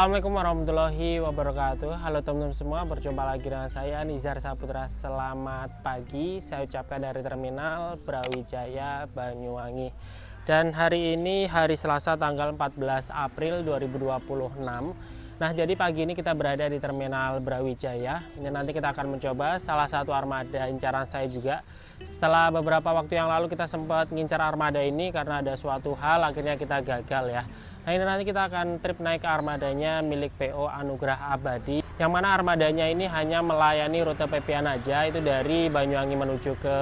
Assalamualaikum warahmatullahi wabarakatuh. Halo teman-teman semua, berjumpa lagi dengan saya Nizar Saputra. Selamat pagi, saya ucapkan dari Terminal Brawijaya Banyuwangi. Dan hari ini hari Selasa tanggal 14 April 2026. Nah, jadi pagi ini kita berada di Terminal Brawijaya. Ini nanti kita akan mencoba salah satu armada incaran saya juga. Setelah beberapa waktu yang lalu kita sempat ngincar armada ini karena ada suatu hal, akhirnya kita gagal ya. Nah, ini nanti kita akan trip naik ke armadanya milik PO Anugrah Abadi, yang mana armadanya ini hanya melayani rute PP-an aja, itu dari Banyuwangi menuju ke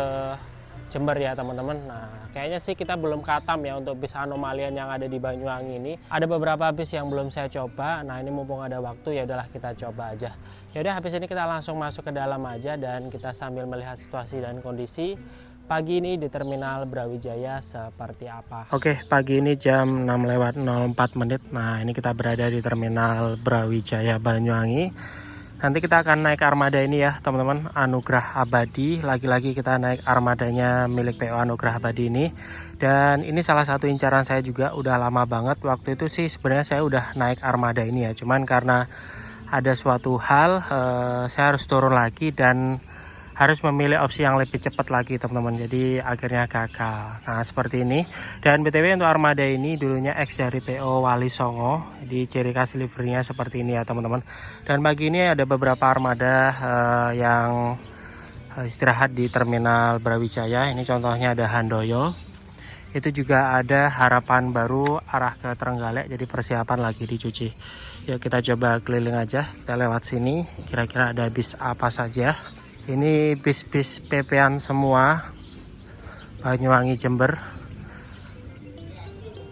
Jember ya teman-teman. Nah, kayaknya sih kita belum katam ya untuk bis anomalian yang ada di Banyuwangi ini. Ada beberapa bis yang belum saya coba. Nah, ini mumpung ada waktu, ya udahlah kita coba aja. Ya udah, habis ini kita langsung masuk ke dalam aja dan kita sambil melihat situasi dan kondisi pagi ini di Terminal Brawijaya seperti apa. Oke, pagi ini jam 6:04 menit. Nah, ini kita berada di Terminal Brawijaya Banyuwangi. Nanti kita akan naik armada ini ya teman-teman, Anugrah Abadi. Lagi-lagi kita naik armadanya milik PO Anugrah Abadi ini. Dan ini salah satu incaran saya juga, udah lama banget. Waktu itu sih sebenarnya saya udah naik armada ini ya. Cuman karena ada suatu hal, saya harus turun lagi dan harus memilih opsi yang lebih cepat lagi teman-teman, jadi akhirnya gagal. Nah, seperti ini. Dan BTW untuk armada ini dulunya X dari PO Wali Songo, di ciri khas liverynya seperti ini ya teman-teman. Dan pagi ini ada beberapa armada yang istirahat di Terminal Brawijaya. Ini contohnya ada Handoyo, itu juga ada Harapan Baru arah ke Trenggalek, jadi persiapan lagi dicuci. Yuk kita coba keliling aja, kita lewat sini, kira-kira ada bis apa saja. Ini bis-bis PP-an semua, Banyuwangi Jember.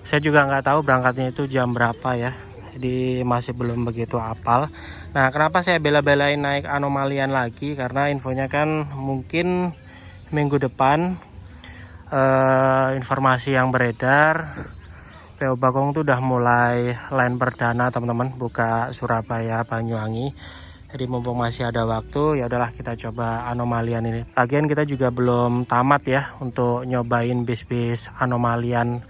Saya juga nggak tahu berangkatnya itu jam berapa ya, jadi masih belum begitu hafal. Nah, kenapa saya bela-belain naik anomalian lagi? Karena infonya kan mungkin minggu depan informasi yang beredar, PO Bagong tuh udah mulai line perdana teman-teman, buka Surabaya Banyuwangi. Jadi mumpung masih ada waktu, ya udahlah kita coba anomalian ini. Lagian kita juga belum tamat ya untuk nyobain bis-bis anomalian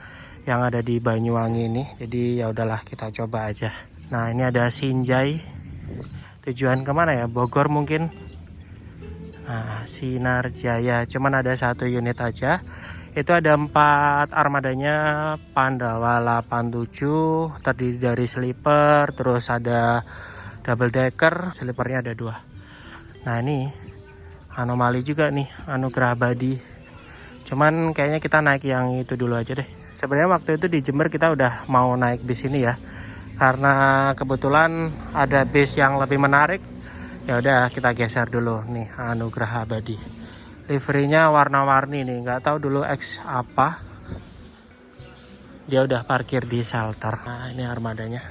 yang ada di Banyuwangi ini. Jadi ya udahlah kita coba aja. Nah, ini ada Sinjai. Tujuan kemana ya? Bogor mungkin. Nah, Sinar Jaya. Cuman ada satu unit aja. Itu ada 4 armadanya, Pandawa 87, terdiri dari sleeper, terus ada double decker, sleepernya ada 2. Nah, ini anomali juga nih, Anugrah Abadi. Cuman kayaknya kita naik yang itu dulu aja deh. Sebenarnya waktu itu di Jember kita udah mau naik bis ini ya, karena kebetulan ada bis yang lebih menarik. Ya udah kita geser dulu nih, Anugrah Abadi. Liverynya warna-warni nih, nggak tahu dulu X apa. Dia udah parkir di shelter. Nah, ini armadanya.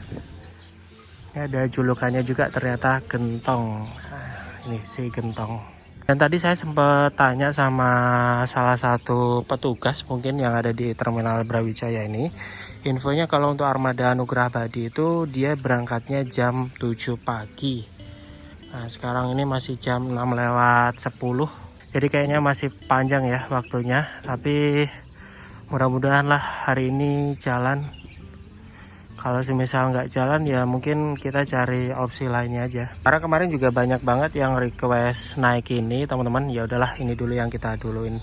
Ini ada julukannya juga ternyata Gentong. Nah, ini si Gentong. Dan tadi saya sempat tanya sama salah satu petugas mungkin yang ada di Terminal Brawijaya ini. Infonya kalau untuk armada Anugrah Abadi itu dia berangkatnya jam 7 pagi. Nah, sekarang ini masih jam 6:10. Jadi kayaknya masih panjang ya waktunya. Tapi mudah-mudahan lah hari ini jalan. Kalau semisal nggak jalan ya mungkin kita cari opsi lainnya aja. Karena kemarin juga banyak banget yang request naik ini teman-teman. Ya udahlah, ini dulu yang kita duluin.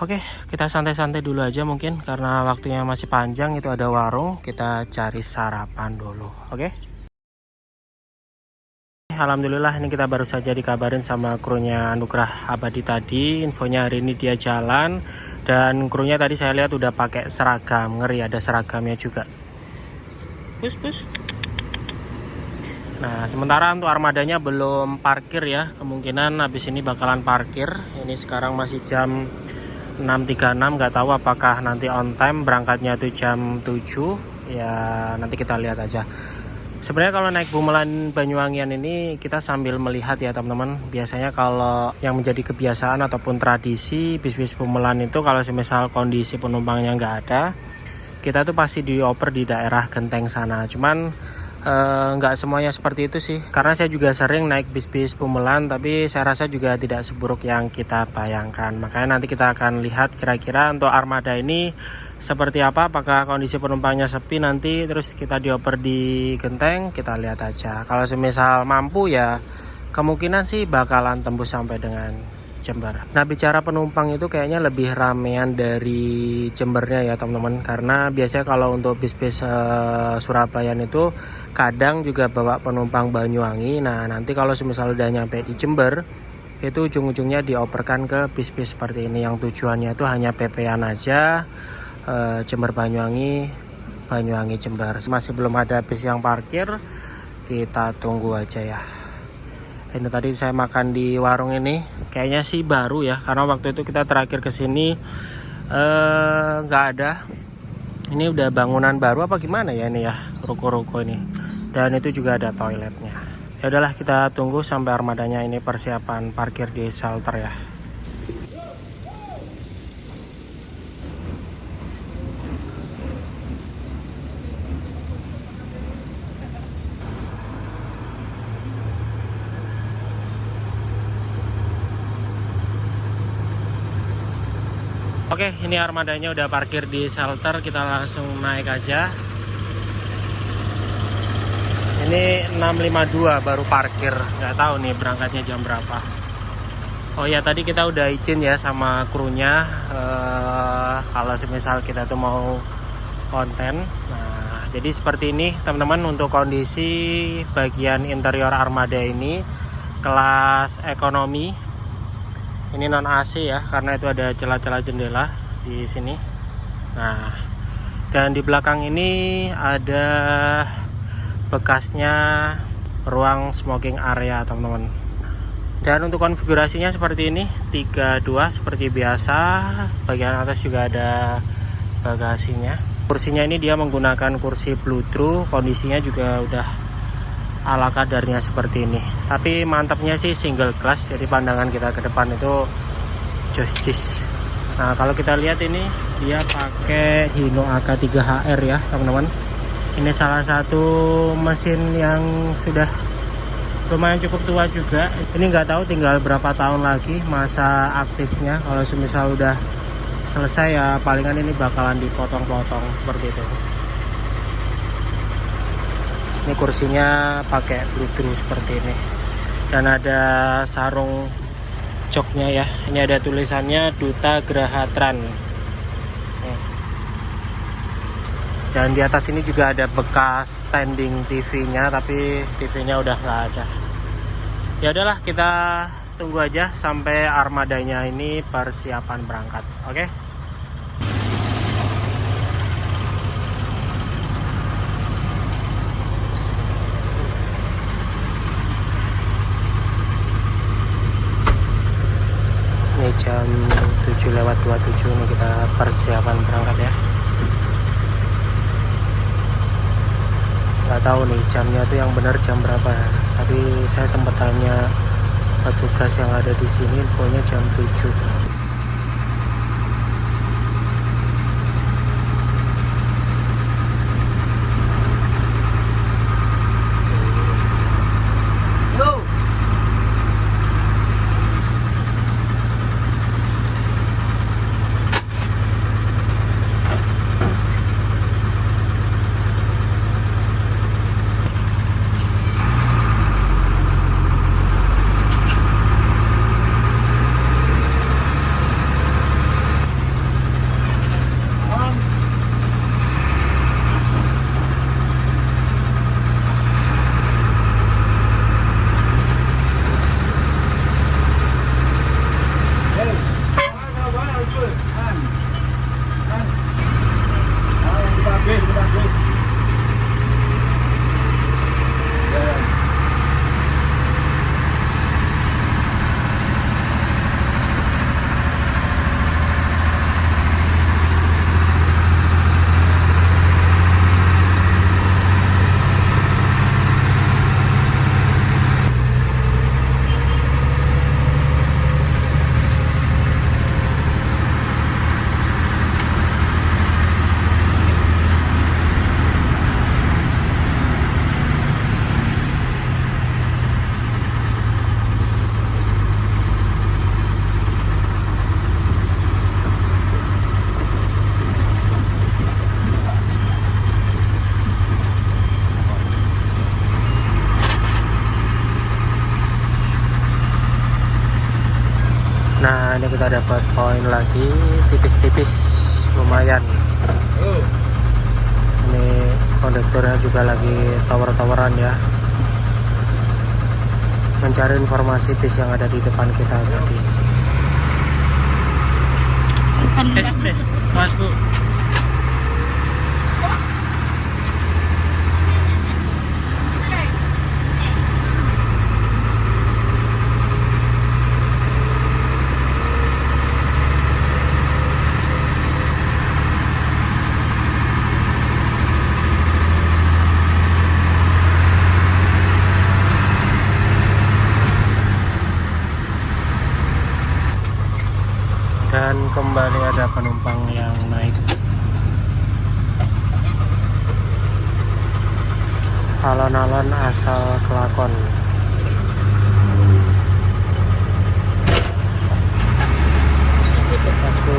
Oke, kita santai-santai dulu aja mungkin karena waktunya masih panjang. Itu ada warung, kita cari sarapan dulu. Oke. Alhamdulillah ini kita baru saja dikabarin sama krunya Anugrah Abadi tadi. Infonya hari ini dia jalan dan krunya tadi saya lihat udah pakai seragam. Ngeri, ada seragamnya juga. Pus. Nah, sementara untuk armadanya belum parkir ya. Kemungkinan habis ini bakalan parkir. Ini sekarang masih jam 6.36. Nggak tahu apakah nanti on time berangkatnya itu jam 7. Ya nanti kita lihat aja. Sebenarnya kalau naik Bumelan Banyuwangian ini kita sambil melihat ya teman-teman. Biasanya kalau yang menjadi kebiasaan ataupun tradisi bis-bis Bumelan itu kalau semisal kondisi penumpangnya nggak ada, kita tuh pasti dioper di daerah Genteng sana. Cuman nggak semuanya seperti itu sih, karena saya juga sering naik bis-bis Pumulan, tapi saya rasa juga tidak seburuk yang kita bayangkan. Makanya nanti kita akan lihat kira-kira untuk armada ini seperti apa, apakah kondisi penumpangnya sepi nanti terus kita dioper di genteng, kita lihat aja. Kalau semisal mampu ya kemungkinan sih bakalan tembus sampai dengan Jember. Nah, bicara penumpang itu kayaknya lebih ramean dari Jembernya ya teman-teman, karena biasanya kalau untuk bis-bis Surabaya itu kadang juga bawa penumpang Banyuwangi. Nah, nanti kalau semisal udah nyampe di Jember itu ujung-ujungnya dioperkan ke bis-bis seperti ini yang tujuannya itu hanya PP-an aja, Jember Banyuwangi, Banyuwangi Jember. Masih belum ada bis yang parkir, kita tunggu aja ya. Ini tadi saya makan di warung ini, kayaknya sih baru ya, karena waktu itu kita terakhir kesini nggak ada. Ini udah bangunan baru apa gimana ya ini ya, ruko-ruko ini. Dan itu juga ada toiletnya. Ya udahlah, kita tunggu sampai armadanya ini persiapan parkir di shelter ya. Oke, ini armadanya udah parkir di shelter, kita langsung naik aja. Ini 6.52 baru parkir, nggak tahu nih berangkatnya jam berapa. Oh ya, tadi kita udah izin ya sama krunya, kalau semisal kita tuh mau konten. Nah, jadi seperti ini teman-teman untuk kondisi bagian interior armada ini, kelas ekonomi. Ini non AC ya, karena itu ada celah-celah jendela di sini. Nah, dan di belakang ini ada bekasnya ruang smoking area teman-teman. Dan untuk konfigurasinya seperti ini, 32 seperti biasa. Bagian atas juga ada bagasinya. Kursinya ini dia menggunakan kursi Bluetooth, kondisinya juga udah ala kadarnya seperti ini. Tapi mantapnya sih single class, jadi pandangan kita ke depan itu jos. Nah, kalau kita lihat ini dia pakai Hino AK3HR ya teman-teman. Ini salah satu mesin yang sudah lumayan cukup tua juga. Ini nggak tahu tinggal berapa tahun lagi masa aktifnya. Kalau semisal udah selesai ya palingan ini bakalan dipotong-potong seperti itu. Ini kursinya pakai Bluetooth seperti ini, dan ada sarung joknya ya. Ini ada tulisannya Duta Graha Tran. Dan di atas ini juga ada bekas standing TV-nya, tapi TV-nya udah nggak ada. Ya udahlah, kita tunggu aja sampai armadanya ini persiapan berangkat. Oke? Ini jam 7:27 ini kita persiapan berangkat ya. Nggak tahu nih jamnya tuh yang benar jam berapa ya. Tapi saya sempat tanya petugas yang ada di sini, pokoknya jam 7. kita dapat poin lagi tipis-tipis, lumayan. Ini kondekturnya juga lagi tower-toweran ya, mencari informasi bis yang ada di depan kita tadi. Tes, Mas Bu. Dan kembali ada penumpang yang naik. Alon-alon asal kelakon. Mas Bu.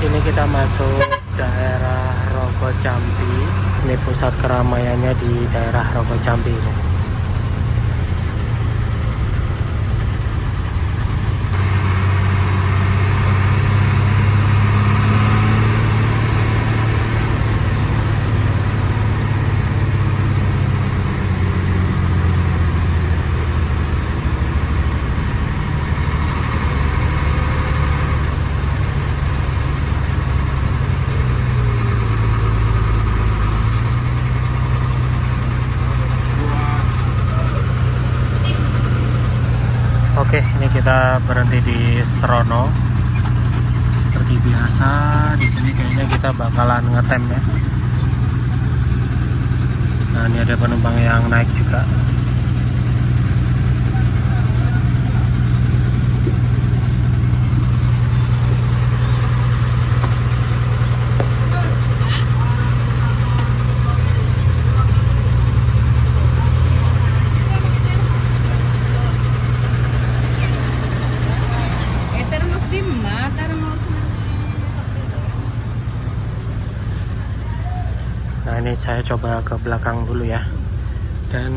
Ini kita masuk daerah Rogo Jambi. Ini pusat keramaiannya di daerah Rogo Jambi ini. Oke, ini kita berhenti di Serono. Seperti biasa, di sini kayaknya kita bakalan ngetem ya. Nah, ini ada penumpang yang naik juga. Nah, ini saya coba ke belakang dulu ya. Dan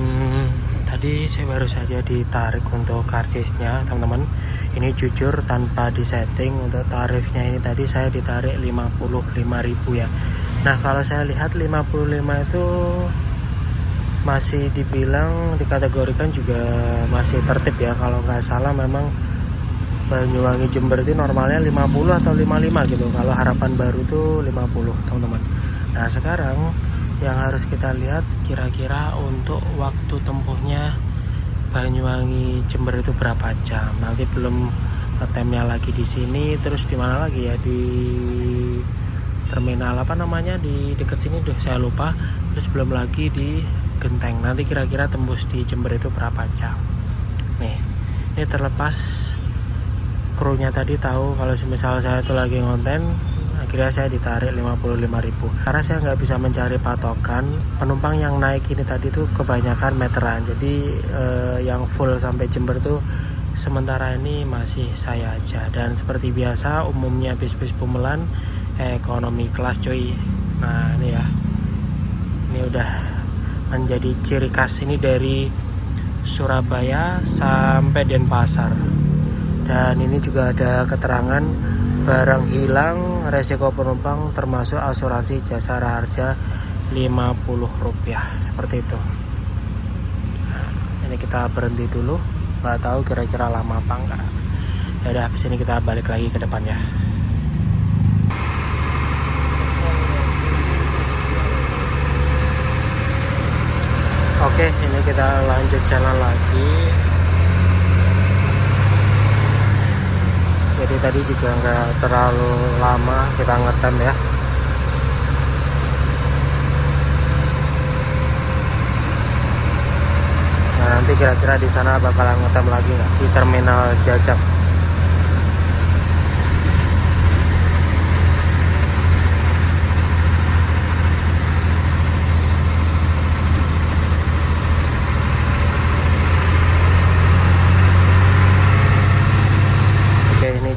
tadi saya baru saja ditarik untuk karcisnya, teman-teman. Ini jujur tanpa disetting untuk tarifnya ini tadi saya ditarik 55.000 ya. Nah, kalau saya lihat 55 itu masih dibilang dikategorikan juga masih tertib ya. Kalau nggak salah memang Banyuwangi Jember itu normalnya 50 atau 55 gitu. Kalau harapan baru tuh 50, teman-teman. Nah, sekarang yang harus kita lihat kira-kira untuk waktu tempuhnya Banyuwangi Jember itu berapa jam. Nanti belum ngetemnya lagi di sini, terus di mana lagi ya, di terminal apa namanya di dekat sini tuh saya lupa. Terus belum lagi di Genteng. Nanti kira-kira tembus di Jember itu berapa jam. Nih, ini terlepas krunya tadi tahu kalau misal saya tuh lagi ngonten, akhirnya saya ditarik 55.000 karena saya nggak bisa mencari patokan. Penumpang yang naik ini tadi tuh kebanyakan meteran, jadi yang full sampai Jember tuh sementara ini masih saya aja. Dan seperti biasa umumnya bis-bis Bumelan ekonomi kelas cuy. Nah, ini ya, ini udah menjadi ciri khas ini dari Surabaya sampai Denpasar. Dan ini juga ada keterangan barang hilang resiko penumpang termasuk asuransi jasara harja Rp50, seperti itu. Nah, ini kita berhenti dulu, nggak tahu kira-kira lama apa enggak. Ya udah, habis ini kita balik lagi ke depan ya. Oke, ini kita lanjut jalan lagi. Jadi tadi juga nggak terlalu lama kita ngetem ya. Nah, nanti kira-kira di sana bakalan ngetem lagi nggak di terminal Jajak.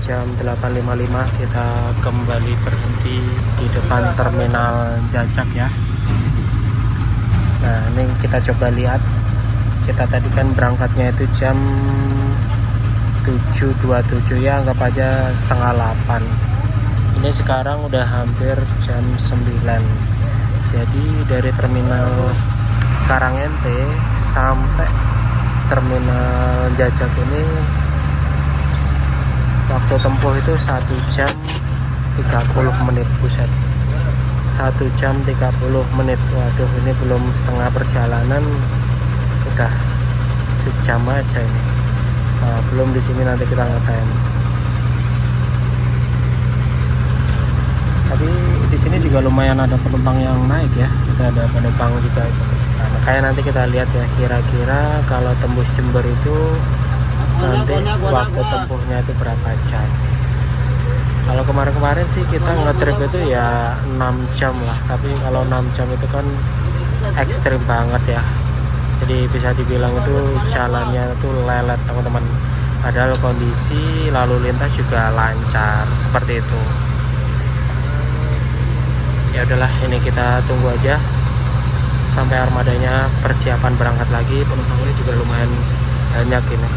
Jam 8.55 kita kembali berhenti di depan terminal Jajak ya. Nah, ini kita coba lihat. Kita tadi kan berangkatnya itu jam 7.27 ya, anggap aja setengah 8. Ini sekarang udah hampir jam 9. Jadi dari terminal Karangente sampai terminal Jajak ini waktu tempuh itu 1 jam 30 menit. Buset, 1 jam 30 menit. Waduh, ini belum setengah perjalanan udah sejam aja ini. Nah, belum di sini nanti kita ngetem. Tapi di sini juga lumayan ada penumpang yang naik ya. Kita ada penumpang juga itu. Nah, makanya nanti kita lihat ya, kira-kira kalau tembus Jember itu nanti waktu tempuhnya itu berapa jam. Kalau kemarin-kemarin sih kita ngetrip itu ya 6 jam lah, tapi kalau 6 jam itu kan ekstrim banget ya. Jadi bisa dibilang itu jalannya itu lelet teman-teman, padahal kondisi lalu lintas juga lancar seperti itu. Ya udahlah, ini kita tunggu aja sampai armadanya persiapan berangkat lagi. Penumpangnya juga lumayan banyak ini.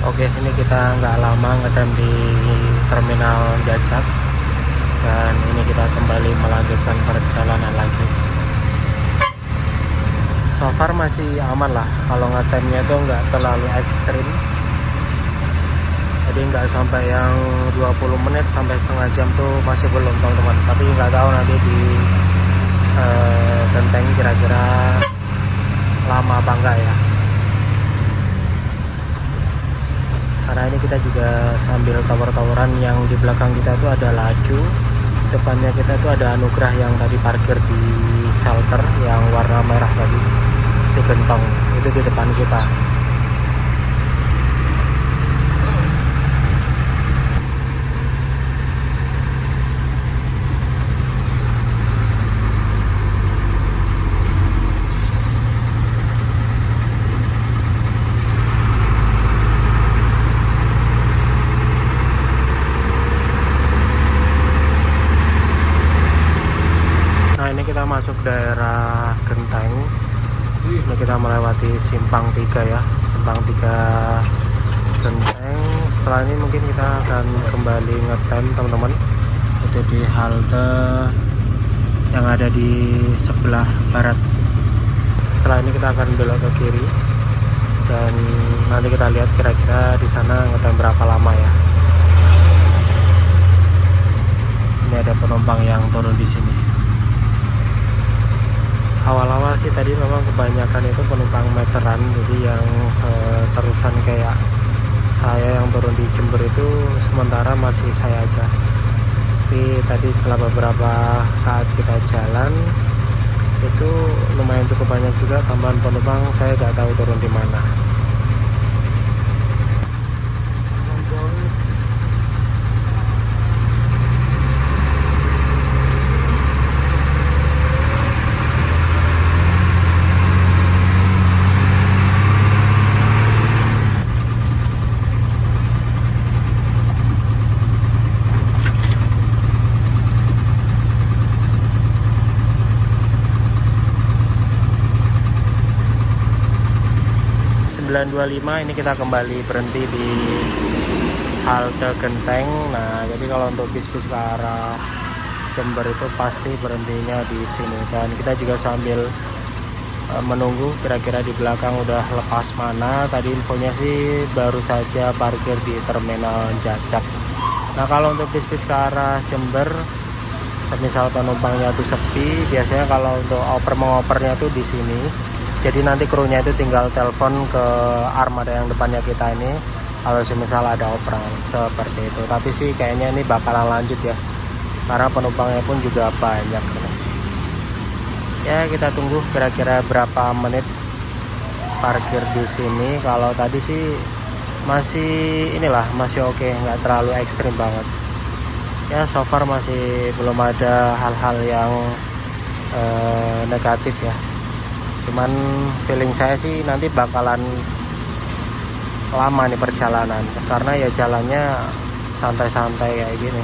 Oke, ini kita nggak lama ngetem di terminal Jajak, dan ini kita kembali melanjutkan perjalanan lagi. So far masih aman lah, kalau ngetemnya tuh nggak terlalu ekstrim. Jadi nggak sampai yang 20 menit sampai setengah jam tuh masih belum teman-teman. Tapi nggak tahu nanti di Genteng kira-kira lama apa enggak ya. Karena ini kita juga sambil tawar-tawaran, yang di belakang kita itu ada Laju, depannya kita itu ada Anugrah yang tadi parkir di shelter yang warna merah tadi, si gentong itu di depan kita. Kita masuk daerah Genteng. Ini kita melewati Simpang 3 ya, Simpang 3 Genteng. Setelah ini mungkin kita akan kembali ngetem teman-teman, itu di halte yang ada di sebelah barat. Setelah ini kita akan belok ke kiri, dan nanti kita lihat kira-kira di sana ngetem berapa lama ya. Ini ada penumpang yang turun di sini. Awal-awal sih tadi memang kebanyakan itu penumpang meteran, jadi yang terusan kayak saya yang turun di Jember itu sementara masih saya aja. Tapi tadi setelah beberapa saat kita jalan itu lumayan cukup banyak juga tambahan penumpang, saya nggak tahu turun di mana. Ini kita kembali berhenti di halte Genteng. Nah, jadi kalau untuk bis-bis ke arah Jember itu pasti berhentinya di sini. Dan kita juga sambil menunggu kira-kira di belakang udah lepas mana. Tadi infonya sih baru saja parkir di terminal Jajak. Nah kalau untuk bis-bis ke arah Jember, semisal penumpangnya tuh sepi, biasanya kalau untuk mengopernya tuh di sini. Jadi nanti krunya itu tinggal telepon ke armada yang depannya kita ini kalau semisal ada operan seperti itu. Tapi sih kayaknya ini bakalan lanjut ya, karena penumpangnya pun juga banyak. Ya kita tunggu kira-kira berapa menit parkir di sini. Kalau tadi sih masih masih oke, nggak terlalu ekstrim banget ya. So far masih belum ada hal-hal yang negatif ya. Cuman feeling saya sih nanti bakalan lama nih perjalanan, karena ya jalannya santai-santai kayak gini.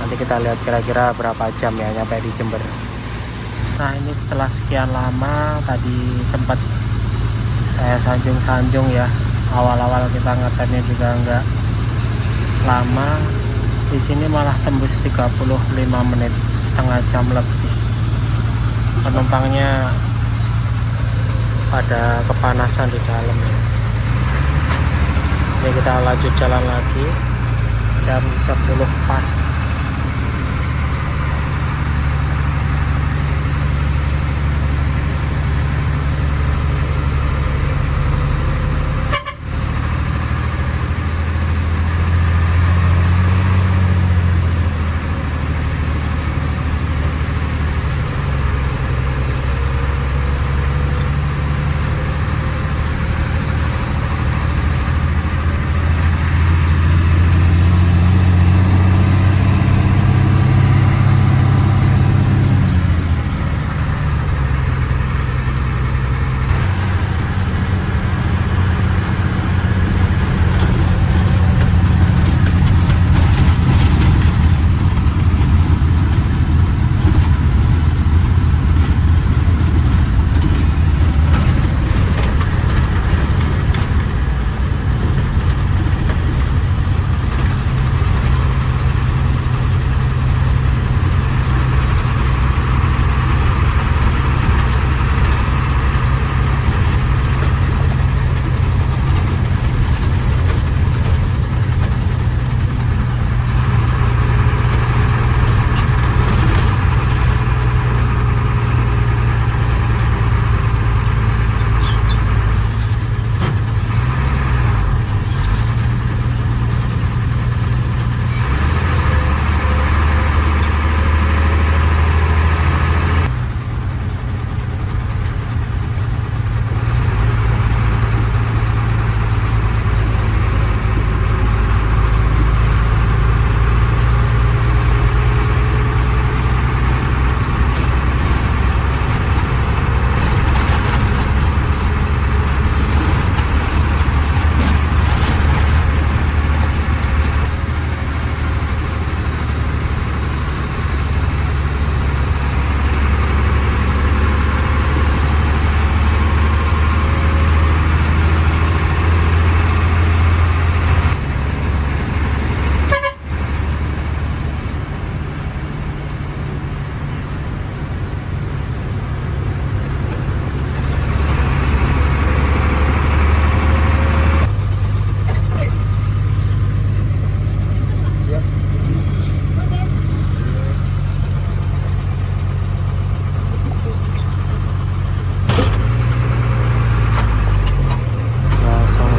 Nanti kita lihat kira-kira berapa jam ya nyampe di Jember. Nah ini setelah sekian lama, tadi sempat saya sanjung-sanjung ya. Awal-awal kita ngetemnya juga nggak lama. Di sini malah tembus 35 menit, setengah jam lebih. Penumpangnya pada kepanasan di dalam. Ini kita lanjut jalan lagi jam 10 pas.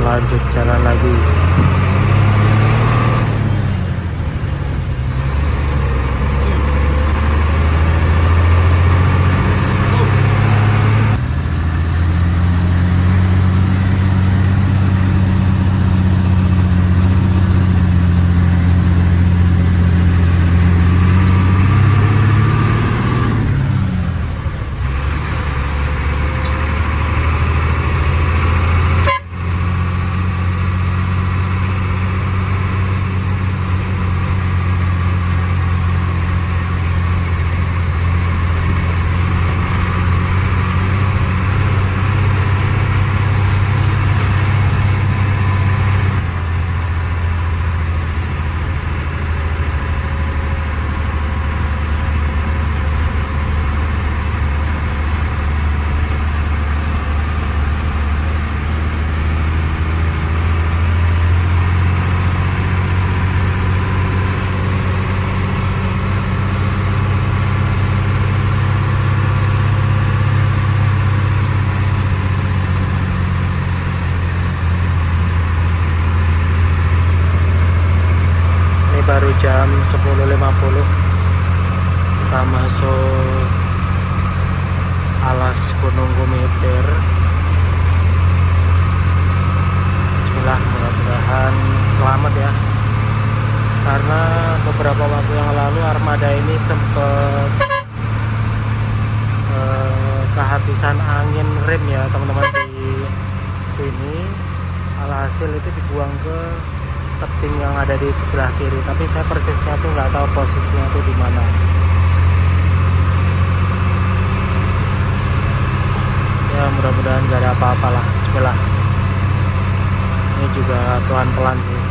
Lanjut jalan lagi. jam 10.50 kita masuk alas Gunung Gumitir. Bismillah, mudah-mudahan selamat ya, karena beberapa waktu yang lalu armada ini sempat kehabisan angin rem ya teman-teman di sini. Alhasil itu dibuang ke tebing yang ada di sebelah kiri, tapi saya persisnya tuh nggak tahu posisinya tuh di mana. Ya mudah-mudahan nggak ada apa-apa lah. Bismillah. Ini juga pelan-pelan sih.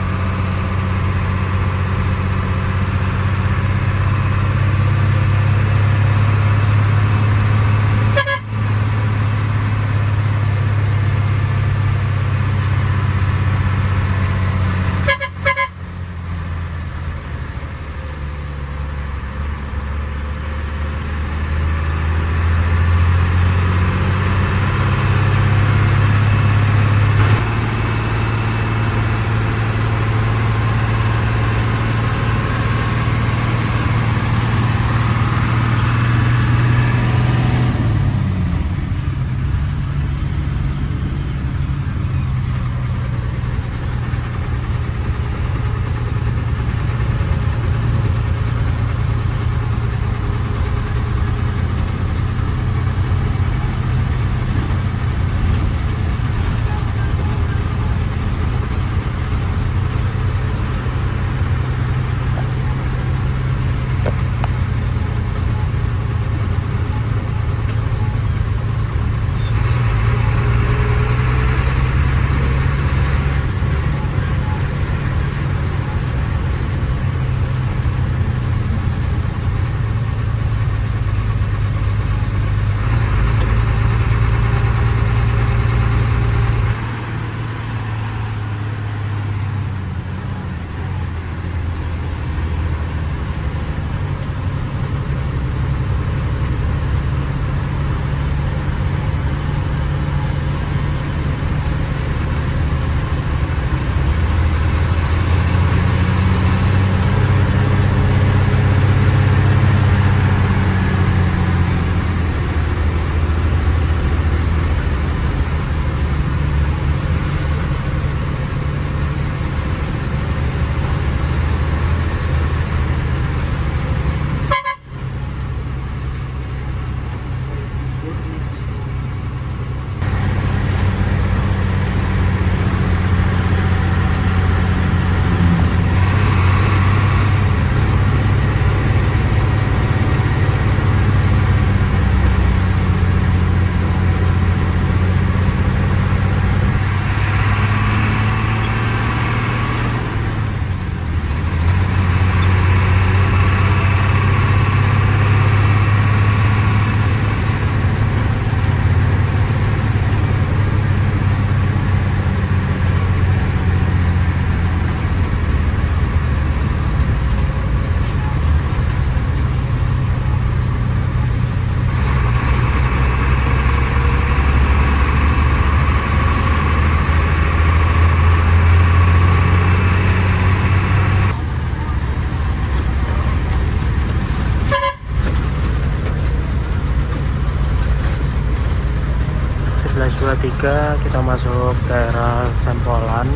Kita masuk daerah Sempolan.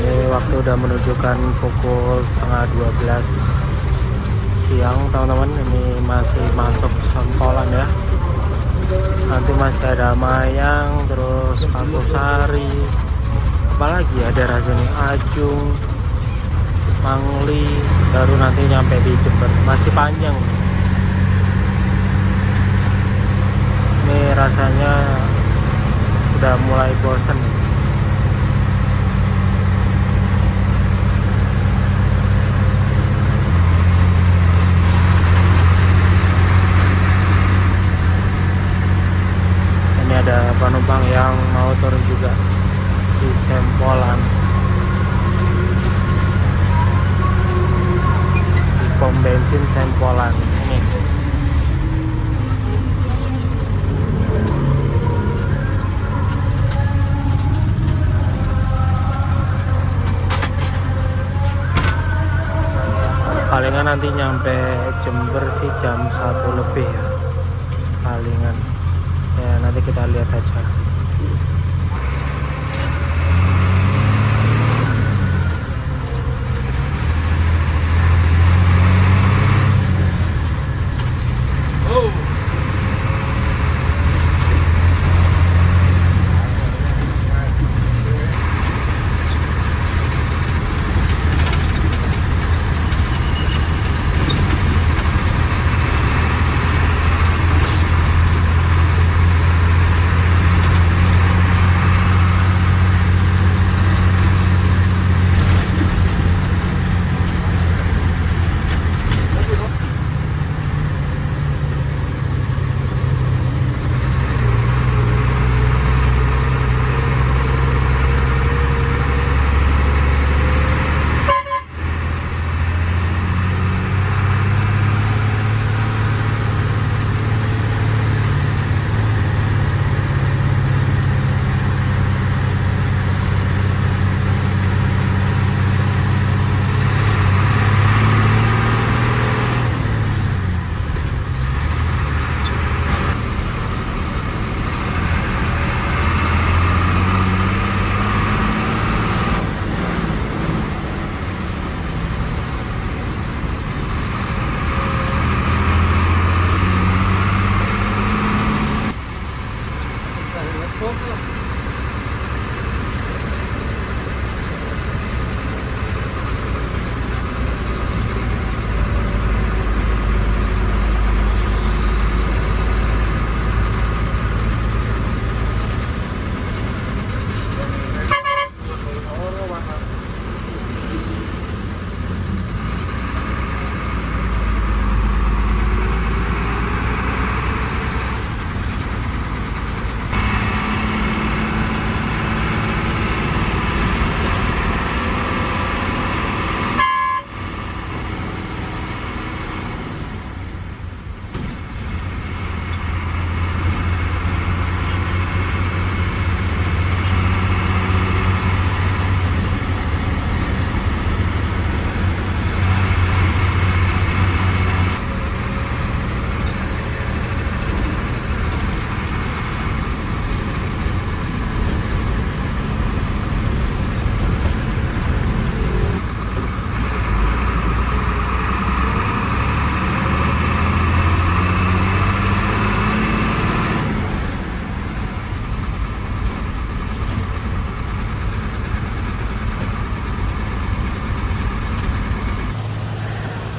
Ini waktu udah menunjukkan pukul setengah 12 siang teman-teman. Ini masih masuk Sempolan ya. Nanti masih ada Mayang, terus Pakusari, apalagi ya daerah sini, Ajung, Mangli, baru nanti nyampe di Jember. Masih panjang. Ini rasanya udah mulai bosen. Ini ada penumpang yang mau turun juga di Sempolan, di pom bensin Sempolan ini. nanti nyampe Jember sih jam 1 lebih ya palingan ya, nanti kita lihat aja.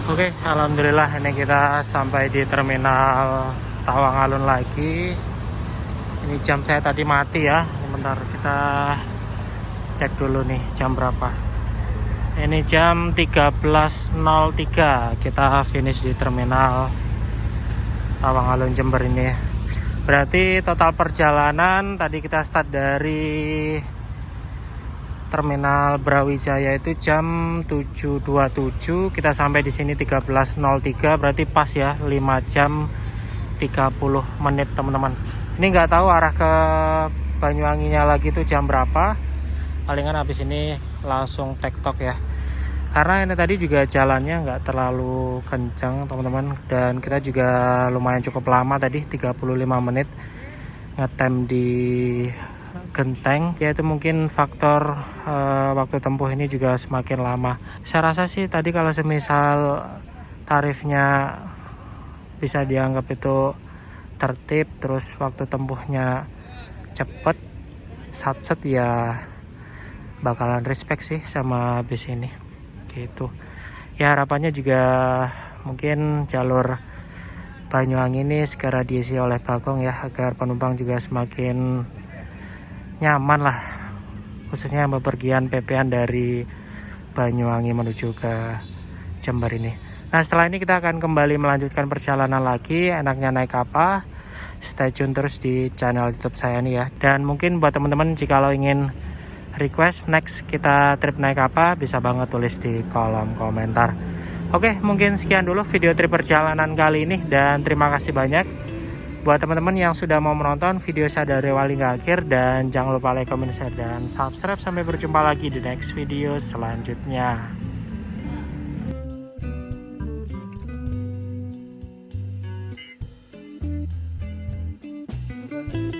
Oke, alhamdulillah ini kita sampai di terminal Tawangalun lagi. Ini jam saya tadi mati ya. Bentar kita cek dulu nih jam berapa. Ini jam 13.03 kita finish di terminal Tawangalun Jember ini. Berarti total perjalanan tadi kita start dari Terminal Brawijaya itu jam 7.27, kita sampai di sini 13.03, berarti pas ya 5 jam 30 menit teman-teman. Ini nggak tahu arah ke Banyuwanginya lagi itu jam berapa. Palingan habis ini langsung tektok ya. Karena ini tadi juga jalannya nggak terlalu kencang teman-teman, dan kita juga lumayan cukup lama tadi 35 menit ngetem di Genteng, yaitu mungkin faktor waktu tempuh ini juga semakin lama. Saya rasa sih tadi kalau semisal tarifnya bisa dianggap itu tertib, terus waktu tempuhnya cepet, satset ya bakalan respect sih sama bis ini gitu. Ya harapannya juga mungkin jalur Banyuwangi ini segera diisi oleh Bagong ya, agar penumpang juga semakin nyaman lah, khususnya yang bepergian PP-an dari Banyuwangi menuju ke Jember ini. Nah setelah ini kita akan kembali melanjutkan perjalanan lagi. Enaknya naik apa? Stay tune terus di channel YouTube saya nih ya. Dan mungkin buat teman-teman jika lo ingin request next kita trip naik apa, bisa banget tulis di kolom komentar. Oke, mungkin sekian dulu video trip perjalanan kali ini, dan terima kasih banyak buat teman-teman yang sudah mau menonton video saya dari awal hingga akhir. Dan jangan lupa like, comment, share, dan subscribe. Sampai berjumpa lagi di next video selanjutnya. Bye.